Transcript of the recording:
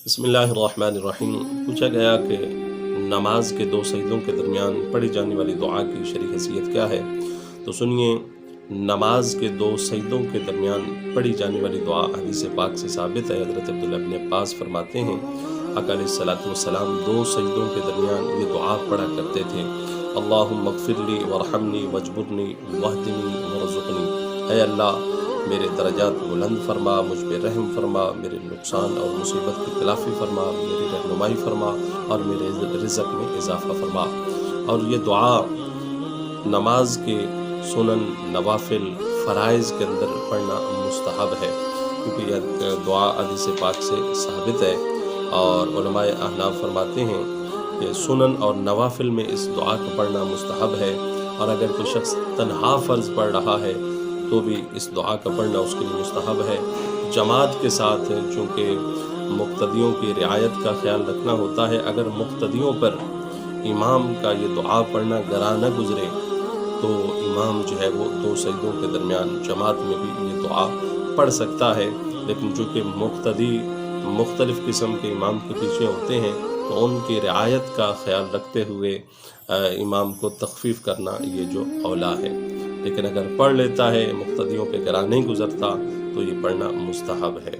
بسم اللہ الرحمن الرحیم۔ پوچھا گیا کہ نماز کے دو سجدوں کے درمیان پڑھی جانے والی دعا کی شرعی حیثیت کیا ہے؟ تو سنیے، نماز کے دو سجدوں کے درمیان پڑھی جانے والی دعا حدیث پاک سے ثابت ہے۔ حضرت عبداللہ بن عباس فرماتے ہیں آقا علیہ الصلوۃ والسلام دو سجدوں کے درمیان یہ دعا پڑھا کرتے تھے: اللہم اغفر لی وارحمنی واجبرنی واہدنی وارزقنی۔ اے اللہ، میرے درجات بلند فرما، مجھ پہ رحم فرما، میرے نقصان اور مصیبت کی تلافی فرما، میری رہنمائی فرما اور میرے رزق میں اضافہ فرما۔ اور یہ دعا نماز کے سنن، نوافل، فرائض کے اندر پڑھنا مستحب ہے، کیونکہ یہ دعا حدیث پاک سے ثابت ہے۔ اور علماء احناف فرماتے ہیں کہ سنن اور نوافل میں اس دعا کا پڑھنا مستحب ہے، اور اگر کوئی شخص تنہا فرض پڑھ رہا ہے تو بھی اس دعا کا پڑھنا اس کے لیے مستحب ہے۔ جماعت کے ساتھ، چونکہ مقتدیوں کی رعایت کا خیال رکھنا ہوتا ہے، اگر مقتدیوں پر امام کا یہ دعا پڑھنا گراں نہ گزرے تو امام جو ہے وہ دو سجدوں کے درمیان جماعت میں بھی یہ دعا پڑھ سکتا ہے۔ لیکن چونکہ مقتدی مختلف قسم کے امام کے پیچھے ہوتے ہیں تو ان کی رعایت کا خیال رکھتے ہوئے امام کو تخفیف کرنا یہ جو اولیٰ ہے۔ لیکن اگر پڑھ لیتا ہے، مقتدیوں پہ گراں نہیں گزرتا، تو یہ پڑھنا مستحب ہے۔